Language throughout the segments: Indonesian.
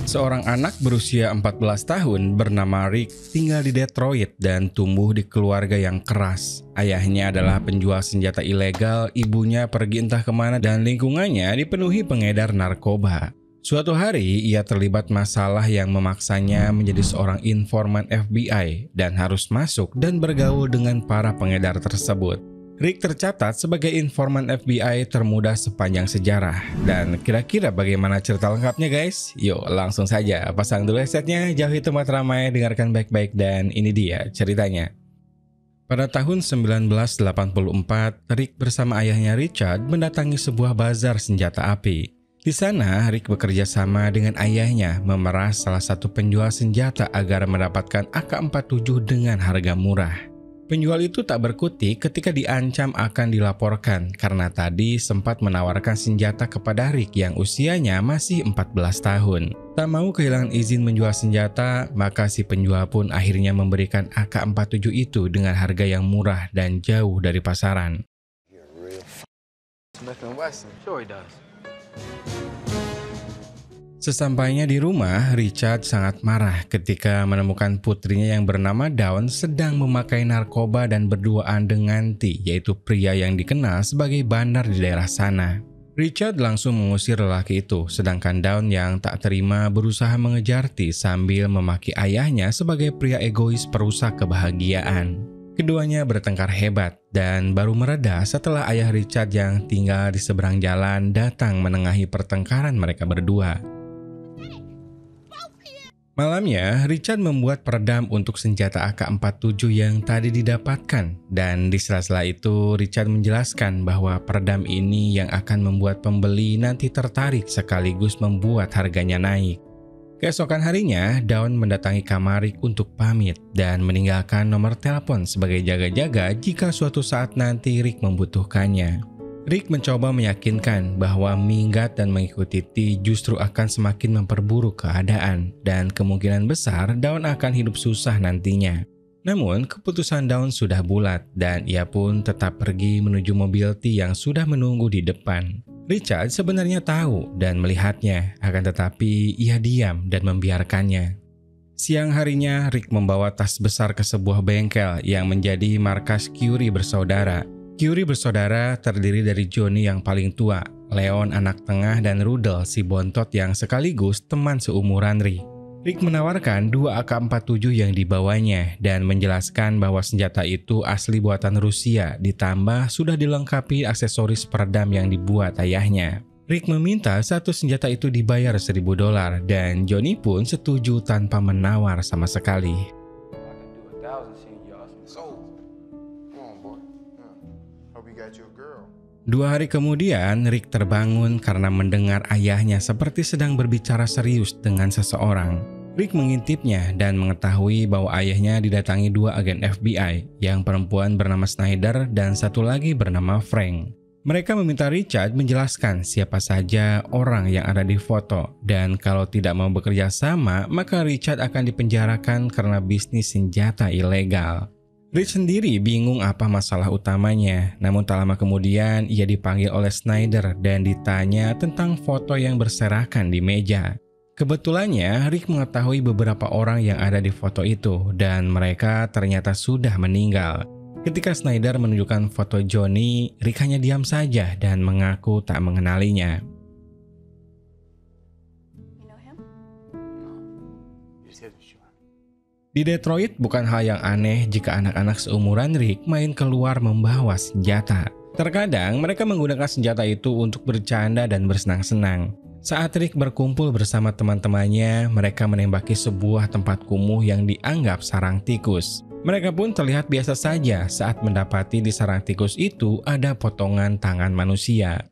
Seorang anak berusia 14 tahun bernama Rick tinggal di Detroit dan tumbuh di keluarga yang keras. Ayahnya adalah penjual senjata ilegal, ibunya pergi entah kemana dan lingkungannya dipenuhi pengedar narkoba. Suatu hari, ia terlibat masalah yang memaksanya menjadi seorang informan FBI dan harus masuk dan bergaul dengan para pengedar tersebut. Rick tercatat sebagai informan FBI termuda sepanjang sejarah. Dan kira-kira bagaimana cerita lengkapnya guys? Yuk langsung saja pasang dulu headsetnya, jauhi tempat ramai, dengarkan baik-baik dan ini dia ceritanya. Pada tahun 1984, Rick bersama ayahnya Richard mendatangi sebuah bazar senjata api. Di sana, Rick bekerja sama dengan ayahnya memeras salah satu penjual senjata agar mendapatkan AK-47 dengan harga murah. Penjual itu tak berkutik ketika diancam akan dilaporkan karena tadi sempat menawarkan senjata kepada Rick yang usianya masih 14 tahun. Tak mau kehilangan izin menjual senjata, maka si penjual pun akhirnya memberikan AK-47 itu dengan harga yang murah dan jauh dari pasaran. Sesampainya di rumah, Richard sangat marah ketika menemukan putrinya yang bernama Dawn sedang memakai narkoba dan berduaan dengan T, yaitu pria yang dikenal sebagai bandar di daerah sana. Richard langsung mengusir lelaki itu, sedangkan Dawn yang tak terima berusaha mengejar T sambil memaki ayahnya sebagai pria egois perusak kebahagiaan. Keduanya bertengkar hebat dan baru mereda setelah ayah Richard yang tinggal di seberang jalan datang menengahi pertengkaran mereka berdua. Malamnya, Richard membuat peredam untuk senjata AK-47 yang tadi didapatkan. Dan di sela-sela itu, Richard menjelaskan bahwa peredam ini yang akan membuat pembeli nanti tertarik sekaligus membuat harganya naik. Keesokan harinya, Dawn mendatangi kamar Rick untuk pamit dan meninggalkan nomor telepon sebagai jaga-jaga jika suatu saat nanti Rick membutuhkannya. Rick mencoba meyakinkan bahwa minggat dan mengikuti T justru akan semakin memperburuk keadaan dan kemungkinan besar Dawn akan hidup susah nantinya. Namun keputusan Dawn sudah bulat dan ia pun tetap pergi menuju mobil T yang sudah menunggu di depan. Richard sebenarnya tahu dan melihatnya, akan tetapi ia diam dan membiarkannya. Siang harinya Rick membawa tas besar ke sebuah bengkel yang menjadi markas Curie bersaudara. Curie bersaudara terdiri dari Johnny yang paling tua, Leon anak tengah, dan Rudel si bontot yang sekaligus teman seumuran Rick. Rick menawarkan 2 AK-47 yang dibawanya dan menjelaskan bahwa senjata itu asli buatan Rusia ditambah sudah dilengkapi aksesoris peredam yang dibuat ayahnya. Rick meminta satu senjata itu dibayar $1.000 dan Johnny pun setuju tanpa menawar sama sekali. 2 hari kemudian, Rick terbangun karena mendengar ayahnya seperti sedang berbicara serius dengan seseorang. Rick mengintipnya dan mengetahui bahwa ayahnya didatangi 2 agen FBI, yang perempuan bernama Snyder dan satu lagi bernama Frank. Mereka meminta Richard menjelaskan siapa saja orang yang ada di foto, dan kalau tidak mau bekerja sama, maka Richard akan dipenjarakan karena bisnis senjata ilegal. Rich sendiri bingung apa masalah utamanya, namun tak lama kemudian ia dipanggil oleh Snyder dan ditanya tentang foto yang berserakan di meja. Kebetulannya Rick mengetahui beberapa orang yang ada di foto itu dan mereka ternyata sudah meninggal. Ketika Snyder menunjukkan foto Johnny, Rick hanya diam saja dan mengaku tak mengenalinya. Di Detroit bukan hal yang aneh jika anak-anak seumuran Rick main keluar membawa senjata. Terkadang mereka menggunakan senjata itu untuk bercanda dan bersenang-senang. Saat Rick berkumpul bersama teman-temannya, mereka menembaki sebuah tempat kumuh yang dianggap sarang tikus. Mereka pun terlihat biasa saja saat mendapati di sarang tikus itu ada potongan tangan manusia.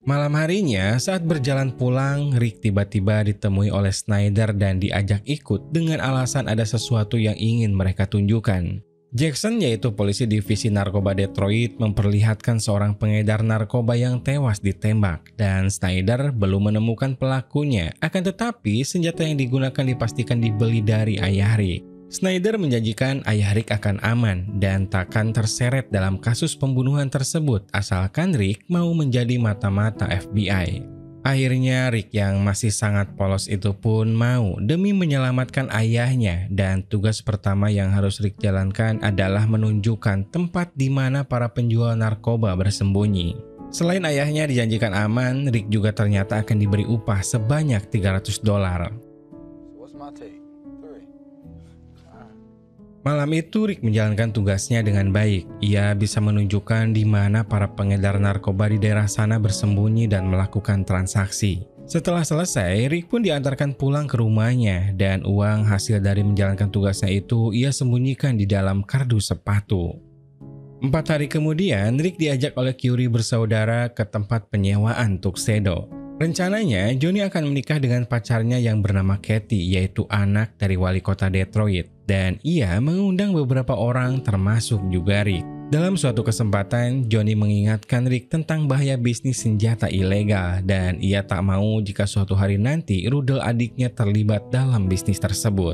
Malam harinya, saat berjalan pulang, Rick tiba-tiba ditemui oleh Snyder dan diajak ikut dengan alasan ada sesuatu yang ingin mereka tunjukkan. Jackson, yaitu polisi divisi narkoba Detroit, memperlihatkan seorang pengedar narkoba yang tewas ditembak dan Snyder belum menemukan pelakunya. Akan tetapi, senjata yang digunakan dipastikan dibeli dari ayah Rick. Snyder menjanjikan ayah Rick akan aman dan takkan terseret dalam kasus pembunuhan tersebut asalkan Rick mau menjadi mata-mata FBI. Akhirnya Rick yang masih sangat polos itu pun mau demi menyelamatkan ayahnya, dan tugas pertama yang harus Rick jalankan adalah menunjukkan tempat di mana para penjual narkoba bersembunyi. Selain ayahnya dijanjikan aman, Rick juga ternyata akan diberi upah sebanyak $300. Malam itu Rick menjalankan tugasnya dengan baik. Ia bisa menunjukkan di mana para pengedar narkoba di daerah sana bersembunyi dan melakukan transaksi. Setelah selesai, Rick pun diantarkan pulang ke rumahnya, dan uang hasil dari menjalankan tugasnya itu ia sembunyikan di dalam kardus sepatu. 4 hari kemudian, Rick diajak oleh Curie bersaudara ke tempat penyewaan tuxedo. Rencananya, Johnny akan menikah dengan pacarnya yang bernama Kathy, yaitu anak dari wali kota Detroit, dan ia mengundang beberapa orang termasuk juga Rick. Dalam suatu kesempatan, Johnny mengingatkan Rick tentang bahaya bisnis senjata ilegal, dan ia tak mau jika suatu hari nanti Rudel adiknya terlibat dalam bisnis tersebut.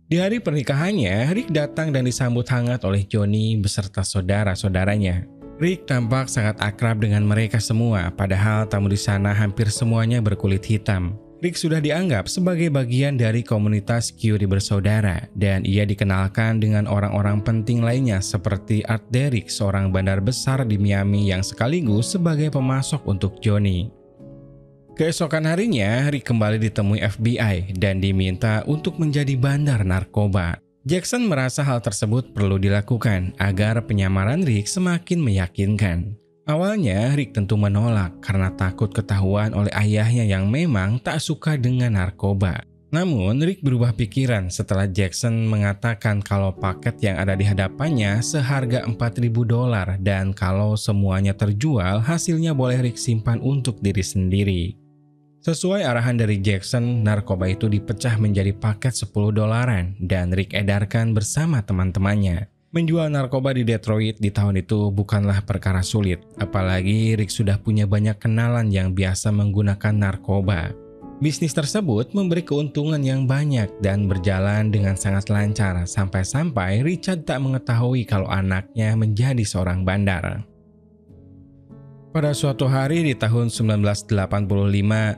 Di hari pernikahannya, Rick datang dan disambut hangat oleh Johnny beserta saudara-saudaranya. Rick tampak sangat akrab dengan mereka semua, padahal tamu di sana hampir semuanya berkulit hitam. Rick sudah dianggap sebagai bagian dari komunitas Curie bersaudara, dan ia dikenalkan dengan orang-orang penting lainnya seperti Art Derrick, seorang bandar besar di Miami yang sekaligus sebagai pemasok untuk Johnny. Keesokan harinya, Rick kembali ditemui FBI dan diminta untuk menjadi bandar narkoba. Jackson merasa hal tersebut perlu dilakukan agar penyamaran Rick semakin meyakinkan. Awalnya, Rick tentu menolak karena takut ketahuan oleh ayahnya yang memang tak suka dengan narkoba. Namun, Rick berubah pikiran setelah Jackson mengatakan kalau paket yang ada di hadapannya seharga $4.000 dan kalau semuanya terjual, hasilnya boleh Rick simpan untuk diri sendiri. Sesuai arahan dari Jackson, narkoba itu dipecah menjadi paket $10 dan Rick edarkan bersama teman-temannya. Menjual narkoba di Detroit di tahun itu bukanlah perkara sulit, apalagi Rick sudah punya banyak kenalan yang biasa menggunakan narkoba. Bisnis tersebut memberi keuntungan yang banyak dan berjalan dengan sangat lancar sampai-sampai Richard tak mengetahui kalau anaknya menjadi seorang bandar. Pada suatu hari di tahun 1985,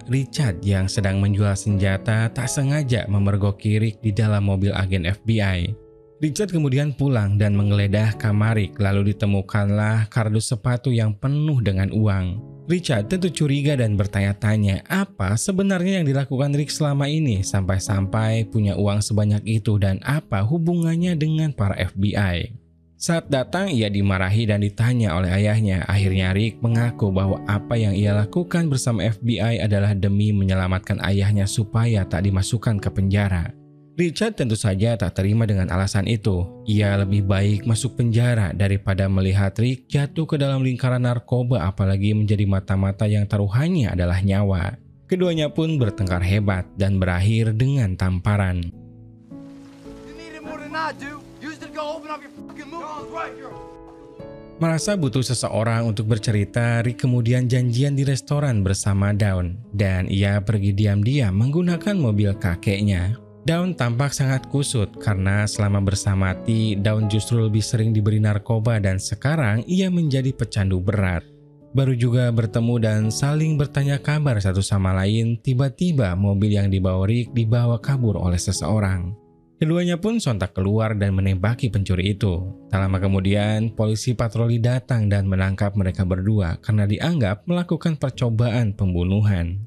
Richard yang sedang menjual senjata tak sengaja memergoki Rick di dalam mobil agen FBI. Richard kemudian pulang dan menggeledah kamar Rick, lalu ditemukanlah kardus sepatu yang penuh dengan uang. Richard tentu curiga dan bertanya-tanya apa sebenarnya yang dilakukan Rick selama ini sampai-sampai punya uang sebanyak itu dan apa hubungannya dengan para FBI. Saat datang, ia dimarahi dan ditanya oleh ayahnya. Akhirnya Rick mengaku bahwa apa yang ia lakukan bersama FBI adalah demi menyelamatkan ayahnya supaya tak dimasukkan ke penjara. Richard tentu saja tak terima dengan alasan itu. Ia lebih baik masuk penjara daripada melihat Rick jatuh ke dalam lingkaran narkoba, apalagi menjadi mata-mata yang taruhannya adalah nyawa. Keduanya pun bertengkar hebat dan berakhir dengan tamparan. Merasa butuh seseorang untuk bercerita, Rick kemudian janjian di restoran bersama Dawn, dan ia pergi diam-diam menggunakan mobil kakeknya. Dawn tampak sangat kusut karena selama bersama T, Dawn justru lebih sering diberi narkoba dan sekarang ia menjadi pecandu berat. Baru juga bertemu dan saling bertanya kabar satu sama lain, tiba-tiba mobil yang dibawa Rick dibawa kabur oleh seseorang. Keduanya pun sontak keluar dan menembaki pencuri itu. Tak lama kemudian, polisi patroli datang dan menangkap mereka berdua karena dianggap melakukan percobaan pembunuhan.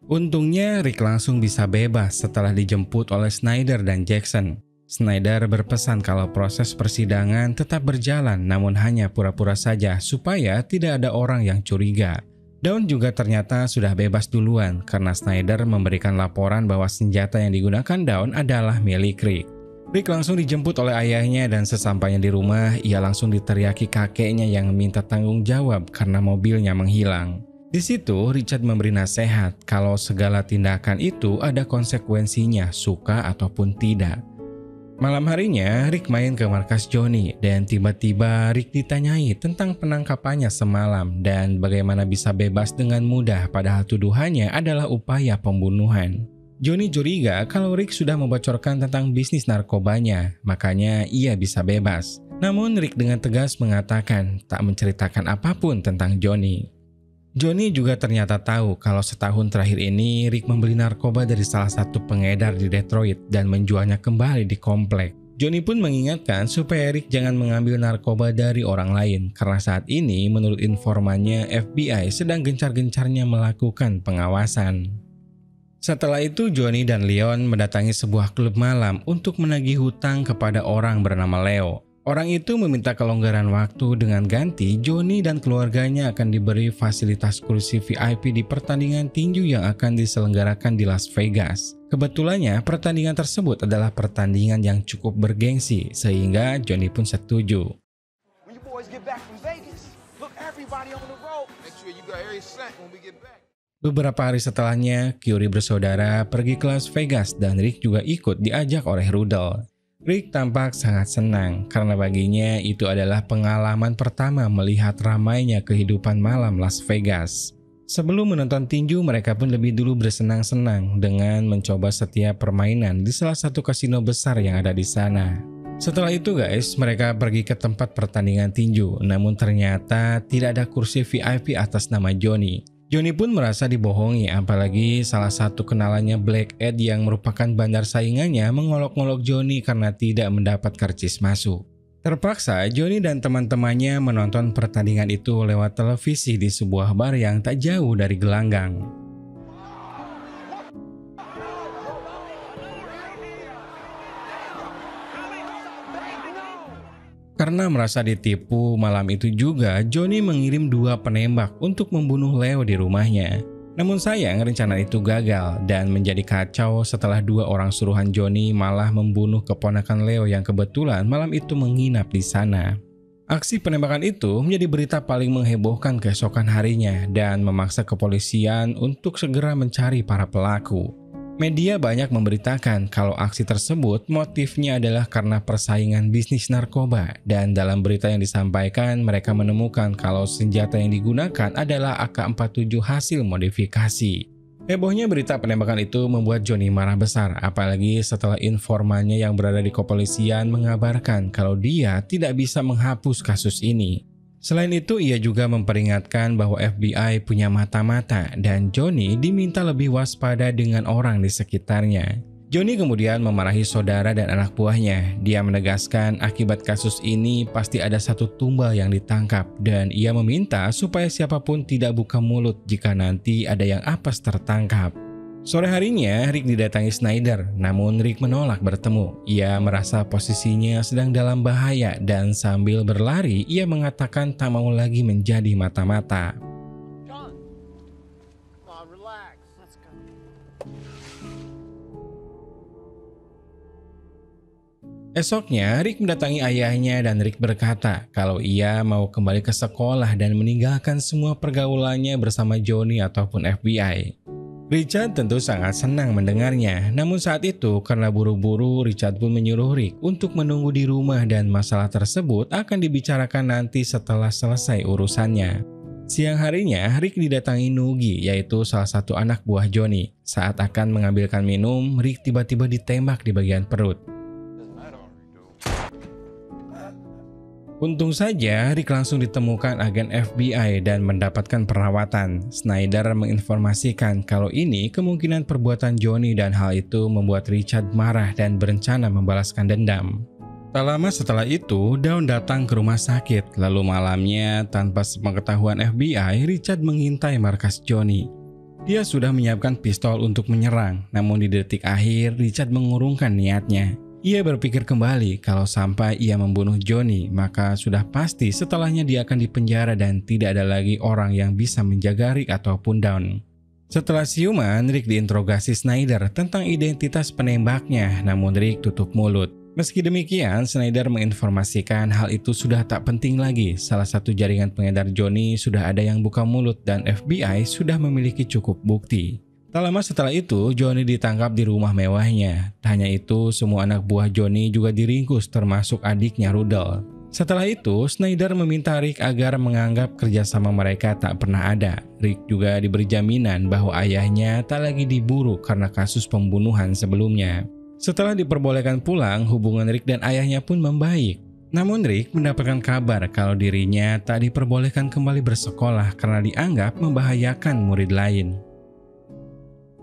Untungnya, Rick langsung bisa bebas setelah dijemput oleh Snyder dan Jackson. Snyder berpesan kalau proses persidangan tetap berjalan namun hanya pura-pura saja supaya tidak ada orang yang curiga. Dawn juga ternyata sudah bebas duluan karena Snyder memberikan laporan bahwa senjata yang digunakan Dawn adalah milik Rick. Rick langsung dijemput oleh ayahnya dan sesampainya di rumah, ia langsung diteriaki kakeknya yang minta tanggung jawab karena mobilnya menghilang. Di situ, Richard memberi nasihat kalau segala tindakan itu ada konsekuensinya, suka ataupun tidak. Malam harinya, Rick main ke markas Johnny dan tiba-tiba Rick ditanyai tentang penangkapannya semalam dan bagaimana bisa bebas dengan mudah padahal tuduhannya adalah upaya pembunuhan. Johnny curiga kalau Rick sudah membocorkan tentang bisnis narkobanya, makanya ia bisa bebas. Namun Rick dengan tegas mengatakan tak menceritakan apapun tentang Johnny. Johnny juga ternyata tahu kalau setahun terakhir ini Rick membeli narkoba dari salah satu pengedar di Detroit dan menjualnya kembali di komplek. Johnny pun mengingatkan supaya Rick jangan mengambil narkoba dari orang lain karena saat ini menurut informannya FBI sedang gencar-gencarnya melakukan pengawasan. Setelah itu Johnny dan Leon mendatangi sebuah klub malam untuk menagih hutang kepada orang bernama Leo. Orang itu meminta kelonggaran waktu dengan ganti Johnny dan keluarganya akan diberi fasilitas kursi VIP di pertandingan tinju yang akan diselenggarakan di Las Vegas. Kebetulannya pertandingan tersebut adalah pertandingan yang cukup bergengsi sehingga Johnny pun setuju. Beberapa hari setelahnya, Curie bersaudara pergi ke Las Vegas dan Rick juga ikut diajak oleh Rudel. Rick tampak sangat senang karena baginya itu adalah pengalaman pertama melihat ramainya kehidupan malam Las Vegas. Sebelum menonton tinju, mereka pun lebih dulu bersenang-senang dengan mencoba setiap permainan di salah satu kasino besar yang ada di sana. Setelah itu guys, mereka pergi ke tempat pertandingan tinju, namun ternyata tidak ada kursi VIP atas nama Johnny. Johnny pun merasa dibohongi, apalagi salah satu kenalannya Black Ed yang merupakan bandar saingannya mengolok-olok Johnny karena tidak mendapat karcis masuk. Terpaksa Johnny dan teman-temannya menonton pertandingan itu lewat televisi di sebuah bar yang tak jauh dari gelanggang. Karena merasa ditipu, malam itu juga Johnny mengirim 2 penembak untuk membunuh Leo di rumahnya. Namun sayang rencana itu gagal dan menjadi kacau setelah 2 orang suruhan Johnny malah membunuh keponakan Leo yang kebetulan malam itu menginap di sana. Aksi penembakan itu menjadi berita paling menghebohkan keesokan harinya dan memaksa kepolisian untuk segera mencari para pelaku. Media banyak memberitakan kalau aksi tersebut motifnya adalah karena persaingan bisnis narkoba dan dalam berita yang disampaikan mereka menemukan kalau senjata yang digunakan adalah AK-47 hasil modifikasi. Hebohnya berita penembakan itu membuat Johnny marah besar, apalagi setelah informannya yang berada di kepolisian mengabarkan kalau dia tidak bisa menghapus kasus ini. Selain itu, ia juga memperingatkan bahwa FBI punya mata-mata dan Johnny diminta lebih waspada dengan orang di sekitarnya. Johnny kemudian memarahi saudara dan anak buahnya. Dia menegaskan akibat kasus ini pasti ada satu tumbal yang ditangkap dan ia meminta supaya siapapun tidak buka mulut jika nanti ada yang apes tertangkap. Sore harinya, Rick didatangi Snyder, namun Rick menolak bertemu. Ia merasa posisinya sedang dalam bahaya dan sambil berlari, ia mengatakan tak mau lagi menjadi mata-mata. Esoknya, Rick mendatangi ayahnya dan Rick berkata kalau ia mau kembali ke sekolah dan meninggalkan semua pergaulannya bersama Johnny ataupun FBI. Richard tentu sangat senang mendengarnya, namun saat itu karena buru-buru Richard pun menyuruh Rick untuk menunggu di rumah dan masalah tersebut akan dibicarakan nanti setelah selesai urusannya. Siang harinya Rick didatangi Nugi, yaitu salah satu anak buah Johnny. Saat akan mengambilkan minum, Rick tiba-tiba ditembak di bagian perut. Untung saja Rick langsung ditemukan agen FBI dan mendapatkan perawatan. Snyder menginformasikan kalau ini kemungkinan perbuatan Johnny dan hal itu membuat Richard marah dan berencana membalaskan dendam. Tak lama setelah itu, Dawn datang ke rumah sakit. Lalu malamnya, tanpa sepengetahuan FBI, Richard mengintai markas Johnny. Dia sudah menyiapkan pistol untuk menyerang, namun di detik akhir Richard mengurungkan niatnya. Ia berpikir kembali kalau sampai ia membunuh Johnny, maka sudah pasti setelahnya dia akan dipenjara dan tidak ada lagi orang yang bisa menjaga Rick ataupun Dawn. Setelah siuman, Rick diinterogasi Snyder tentang identitas penembaknya, namun Rick tutup mulut. Meski demikian, Snyder menginformasikan hal itu sudah tak penting lagi. Salah satu jaringan pengedar Johnny sudah ada yang buka mulut dan FBI sudah memiliki cukup bukti. Tak lama setelah itu, Johnny ditangkap di rumah mewahnya. Tak hanya itu, semua anak buah Johnny juga diringkus termasuk adiknya Rudel. Setelah itu, Snyder meminta Rick agar menganggap kerjasama mereka tak pernah ada. Rick juga diberi jaminan bahwa ayahnya tak lagi diburu karena kasus pembunuhan sebelumnya. Setelah diperbolehkan pulang, hubungan Rick dan ayahnya pun membaik. Namun Rick mendapatkan kabar kalau dirinya tak diperbolehkan kembali bersekolah karena dianggap membahayakan murid lain.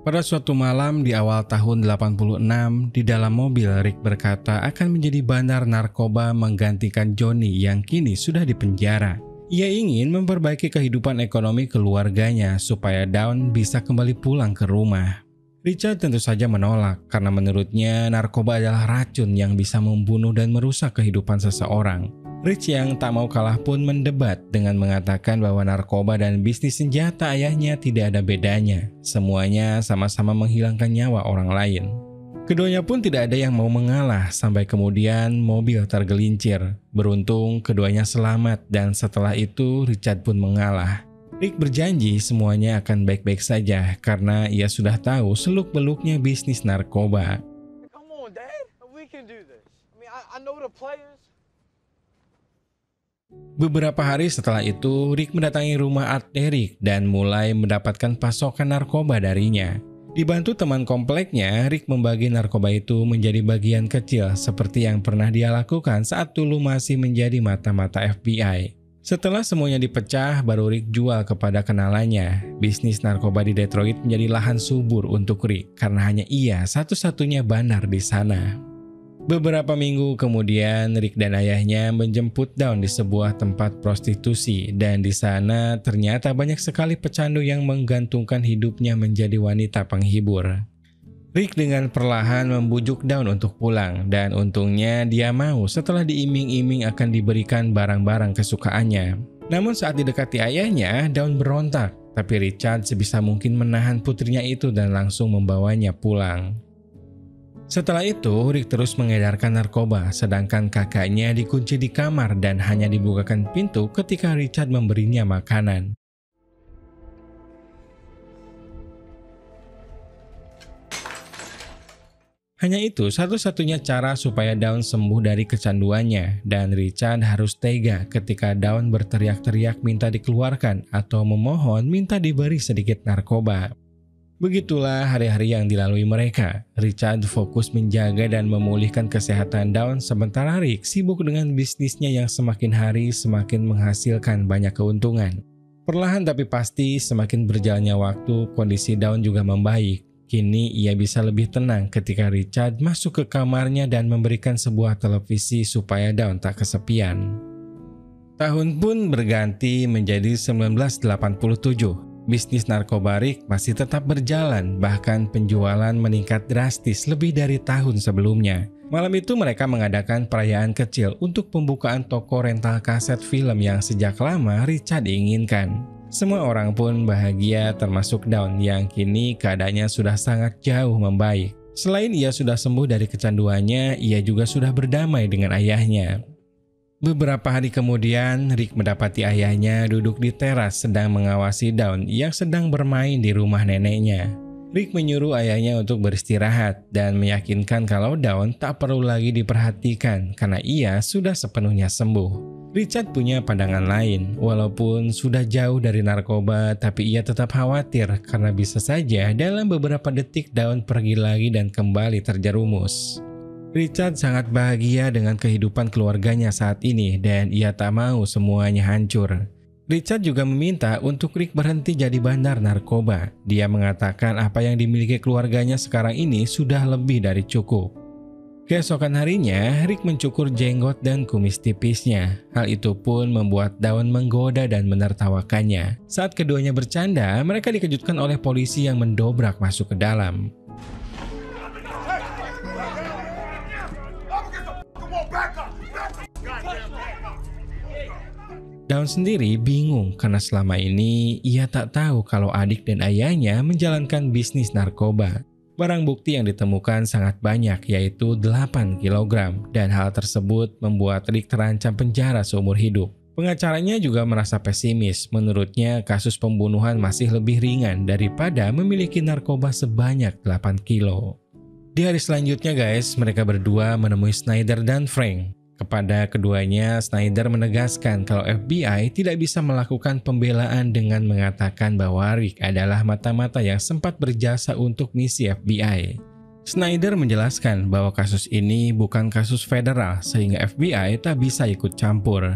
Pada suatu malam di awal tahun 86, di dalam mobil Rick berkata akan menjadi bandar narkoba menggantikan Johnny yang kini sudah dipenjara. Ia ingin memperbaiki kehidupan ekonomi keluarganya supaya Dawn bisa kembali pulang ke rumah. Richard tentu saja menolak karena menurutnya narkoba adalah racun yang bisa membunuh dan merusak kehidupan seseorang. Rich yang tak mau kalah pun mendebat dengan mengatakan bahwa narkoba dan bisnis senjata ayahnya tidak ada bedanya. Semuanya sama-sama menghilangkan nyawa orang lain. Keduanya pun tidak ada yang mau mengalah sampai kemudian mobil tergelincir. Beruntung keduanya selamat dan setelah itu Richard pun mengalah. Rick berjanji semuanya akan baik-baik saja karena ia sudah tahu seluk-beluknya bisnis narkoba. Come on, Dad. We can do this. I know the players. Beberapa hari setelah itu, Rick mendatangi rumah Art Derrick dan mulai mendapatkan pasokan narkoba darinya. Dibantu teman kompleknya, Rick membagi narkoba itu menjadi bagian kecil seperti yang pernah dia lakukan saat dulu masih menjadi mata-mata FBI. Setelah semuanya dipecah, baru Rick jual kepada kenalannya. Bisnis narkoba di Detroit menjadi lahan subur untuk Rick karena hanya ia satu-satunya bandar di sana. Beberapa minggu kemudian, Rick dan ayahnya menjemput Dawn di sebuah tempat prostitusi dan di sana ternyata banyak sekali pecandu yang menggantungkan hidupnya menjadi wanita penghibur. Rick dengan perlahan membujuk Dawn untuk pulang dan untungnya dia mau setelah diiming-iming akan diberikan barang-barang kesukaannya. Namun saat didekati ayahnya, Dawn berontak, tapi Richard sebisa mungkin menahan putrinya itu dan langsung membawanya pulang. Setelah itu, Rick terus mengedarkan narkoba, sedangkan kakaknya dikunci di kamar dan hanya dibukakan pintu ketika Richard memberinya makanan. Hanya itu satu-satunya cara supaya Dawn sembuh dari kecanduannya, dan Richard harus tega ketika Dawn berteriak-teriak minta dikeluarkan atau memohon minta diberi sedikit narkoba. Begitulah hari-hari yang dilalui mereka. Richard fokus menjaga dan memulihkan kesehatan Dawn sementara Rick sibuk dengan bisnisnya yang semakin hari semakin menghasilkan banyak keuntungan. Perlahan tapi pasti semakin berjalannya waktu, kondisi Dawn juga membaik. Kini ia bisa lebih tenang ketika Richard masuk ke kamarnya dan memberikan sebuah televisi supaya Dawn tak kesepian. Tahun pun berganti menjadi 1987. Bisnis narkoba Rick masih tetap berjalan, bahkan penjualan meningkat drastis lebih dari tahun sebelumnya. Malam itu mereka mengadakan perayaan kecil untuk pembukaan toko rental kaset film yang sejak lama Richard inginkan. Semua orang pun bahagia termasuk Dawn yang kini keadaannya sudah sangat jauh membaik. Selain ia sudah sembuh dari kecanduannya, ia juga sudah berdamai dengan ayahnya. Beberapa hari kemudian, Rick mendapati ayahnya duduk di teras sedang mengawasi Dawn yang sedang bermain di rumah neneknya. Rick menyuruh ayahnya untuk beristirahat dan meyakinkan kalau Dawn tak perlu lagi diperhatikan karena ia sudah sepenuhnya sembuh. Richard punya pandangan lain, walaupun sudah jauh dari narkoba, tapi ia tetap khawatir karena bisa saja dalam beberapa detik Dawn pergi lagi dan kembali terjerumus. Richard sangat bahagia dengan kehidupan keluarganya saat ini dan ia tak mau semuanya hancur. Richard juga meminta untuk Rick berhenti jadi bandar narkoba. Dia mengatakan apa yang dimiliki keluarganya sekarang ini sudah lebih dari cukup. Keesokan harinya, Rick mencukur jenggot dan kumis tipisnya. Hal itu pun membuat Dawn menggoda dan menertawakannya. Saat keduanya bercanda, mereka dikejutkan oleh polisi yang mendobrak masuk ke dalam. Dawn sendiri bingung karena selama ini ia tak tahu kalau adik dan ayahnya menjalankan bisnis narkoba. Barang bukti yang ditemukan sangat banyak, yaitu 8 kg, dan hal tersebut membuat Rick terancam penjara seumur hidup. Pengacaranya juga merasa pesimis. Menurutnya, kasus pembunuhan masih lebih ringan daripada memiliki narkoba sebanyak 8 kilo. Di hari selanjutnya guys, mereka berdua menemui Snyder dan Frank. Kepada keduanya, Snyder menegaskan kalau FBI tidak bisa melakukan pembelaan dengan mengatakan bahwa Rick adalah mata-mata yang sempat berjasa untuk misi FBI. Snyder menjelaskan bahwa kasus ini bukan kasus federal sehingga FBI tak bisa ikut campur.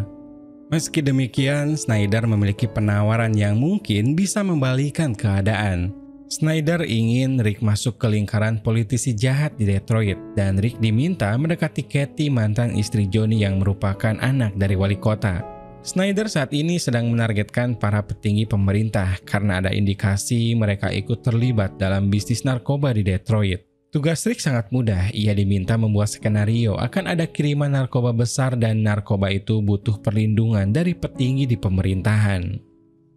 Meski demikian, Snyder memiliki penawaran yang mungkin bisa membalikan keadaan. Snyder ingin Rick masuk ke lingkaran politisi jahat di Detroit dan Rick diminta mendekati Kathy, mantan istri Johnny yang merupakan anak dari wali kota. Snyder saat ini sedang menargetkan para petinggi pemerintah karena ada indikasi mereka ikut terlibat dalam bisnis narkoba di Detroit. Tugas Rick sangat mudah, ia diminta membuat skenario akan ada kiriman narkoba besar dan narkoba itu butuh perlindungan dari petinggi di pemerintahan.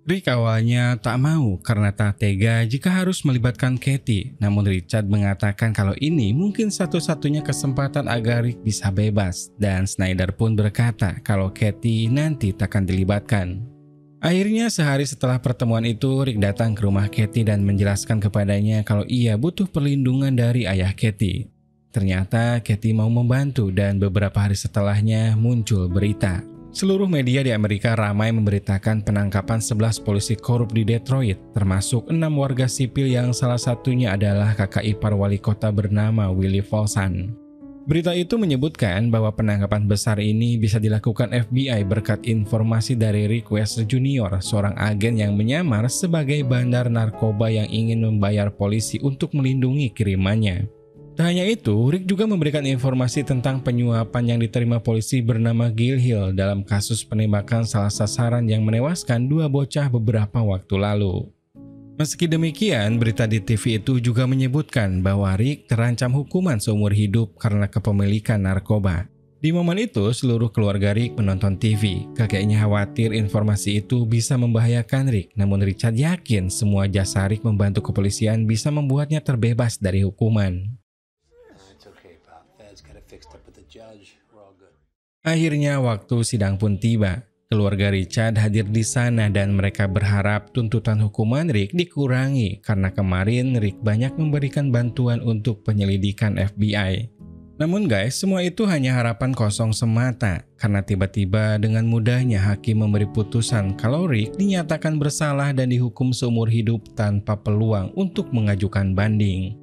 Rick awalnya tak mau karena tak tega jika harus melibatkan Kathy, namun Richard mengatakan kalau ini mungkin satu-satunya kesempatan agar Rick bisa bebas, dan Snyder pun berkata kalau Kathy nanti takkan dilibatkan. Akhirnya sehari setelah pertemuan itu, Rick datang ke rumah Kathy dan menjelaskan kepadanya kalau ia butuh perlindungan dari ayah Kathy. Ternyata Kathy mau membantu dan beberapa hari setelahnya muncul berita. Seluruh media di Amerika ramai memberitakan penangkapan 11 polisi korup di Detroit, termasuk 6 warga sipil yang salah satunya adalah kakak ipar wali kota bernama Willie Folsom. Berita itu menyebutkan bahwa penangkapan besar ini bisa dilakukan FBI berkat informasi dari Rick Wester Jr., seorang agen yang menyamar sebagai bandar narkoba yang ingin membayar polisi untuk melindungi kirimannya. Tak hanya itu, Rick juga memberikan informasi tentang penyuapan yang diterima polisi bernama Gil Hill dalam kasus penembakan salah sasaran yang menewaskan 2 bocah beberapa waktu lalu. Meski demikian, berita di TV itu juga menyebutkan bahwa Rick terancam hukuman seumur hidup karena kepemilikan narkoba. Di momen itu, seluruh keluarga Rick menonton TV. Kakeknya khawatir informasi itu bisa membahayakan Rick, namun Richard yakin semua jasa Rick membantu kepolisian bisa membuatnya terbebas dari hukuman. Akhirnya waktu sidang pun tiba. Keluarga Richard hadir di sana dan mereka berharap tuntutan hukuman Rick dikurangi karena kemarin Rick banyak memberikan bantuan untuk penyelidikan FBI. Namun guys, semua itu hanya harapan kosong semata karena tiba-tiba dengan mudahnya hakim memberi putusan kalau Rick dinyatakan bersalah dan dihukum seumur hidup tanpa peluang untuk mengajukan banding.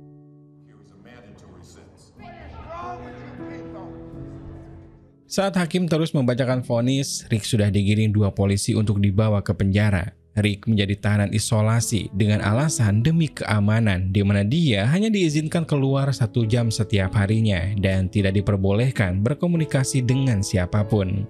Saat hakim terus membacakan vonis, Rick sudah digiring 2 polisi untuk dibawa ke penjara. Rick menjadi tahanan isolasi dengan alasan demi keamanan, di mana dia hanya diizinkan keluar 1 jam setiap harinya dan tidak diperbolehkan berkomunikasi dengan siapapun.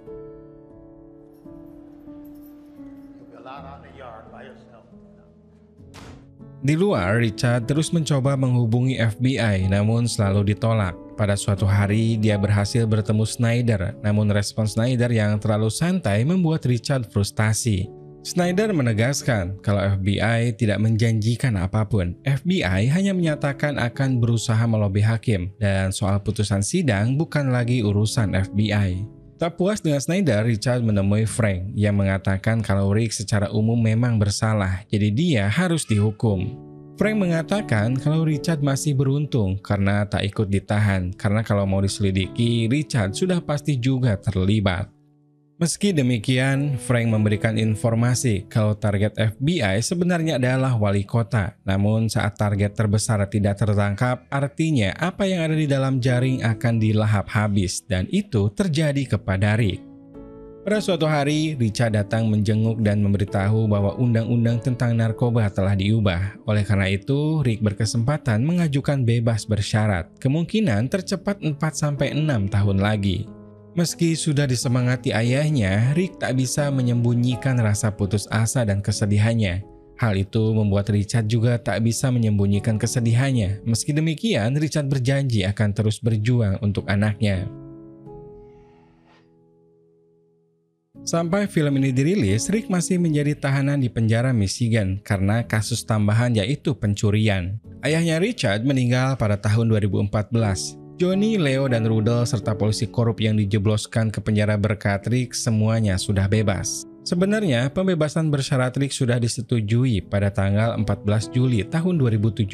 Di luar, Richard terus mencoba menghubungi FBI namun selalu ditolak. Pada suatu hari, dia berhasil bertemu Snyder, namun respon Snyder yang terlalu santai membuat Richard frustasi. Snyder menegaskan kalau FBI tidak menjanjikan apapun. FBI hanya menyatakan akan berusaha melobi hakim, dan soal putusan sidang bukan lagi urusan FBI. Tak puas dengan Snyder, Richard menemui Frank yang mengatakan kalau Rick secara umum memang bersalah, jadi dia harus dihukum. Frank mengatakan kalau Richard masih beruntung karena tak ikut ditahan, karena kalau mau diselidiki, Richard sudah pasti juga terlibat. Meski demikian, Frank memberikan informasi kalau target FBI sebenarnya adalah wali kota. Namun saat target terbesar tidak tertangkap, artinya apa yang ada di dalam jaring akan dilahap habis, dan itu terjadi kepada Rick. Pada suatu hari, Richard datang menjenguk dan memberitahu bahwa undang-undang tentang narkoba telah diubah. Oleh karena itu, Rick berkesempatan mengajukan bebas bersyarat, kemungkinan tercepat 4-6 tahun lagi. Meski sudah disemangati ayahnya, Rick tak bisa menyembunyikan rasa putus asa dan kesedihannya. Hal itu membuat Richard juga tak bisa menyembunyikan kesedihannya. Meski demikian, Richard berjanji akan terus berjuang untuk anaknya. Sampai film ini dirilis, Rick masih menjadi tahanan di penjara Michigan karena kasus tambahan yaitu pencurian. Ayahnya Richard meninggal pada tahun 2014. Johnny, Leo, dan Rudel serta polisi korup yang dijebloskan ke penjara berkat Rick semuanya sudah bebas. Sebenarnya, pembebasan bersyarat Rick sudah disetujui pada tanggal 14 Juli tahun 2017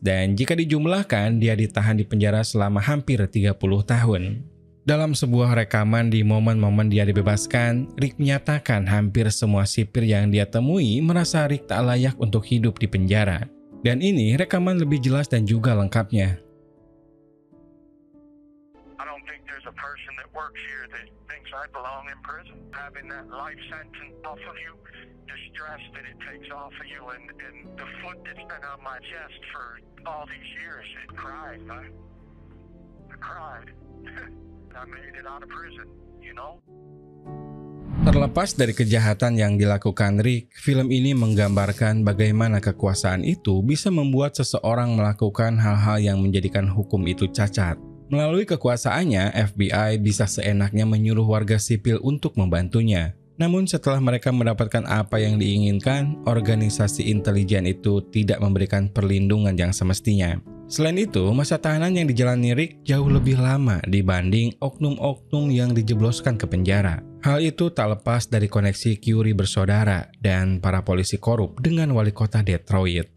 dan jika dijumlahkan, dia ditahan di penjara selama hampir 30 tahun. Dalam sebuah rekaman di momen-momen dia dibebaskan, Rick menyatakan hampir semua sipir yang dia temui merasa Rick tak layak untuk hidup di penjara. Dan ini rekaman lebih jelas dan juga lengkapnya. Person that works here that thinks I belong in prison, having that life sentence off of you, the stress that it takes off of you, and the foot that's been on my chest for all these years, it cried. I cried. I made it out of prison, you know? Terlepas dari kejahatan yang dilakukan Rick, film ini menggambarkan bagaimana kekuasaan itu bisa membuat seseorang melakukan hal-hal yang menjadikan hukum itu cacat. Melalui kekuasaannya, FBI bisa seenaknya menyuruh warga sipil untuk membantunya. Namun setelah mereka mendapatkan apa yang diinginkan, organisasi intelijen itu tidak memberikan perlindungan yang semestinya. Selain itu, masa tahanan yang dijalani Rick jauh lebih lama dibanding oknum-oknum yang dijebloskan ke penjara. Hal itu tak lepas dari koneksi Curie bersaudara dan para polisi korup dengan wali kota Detroit.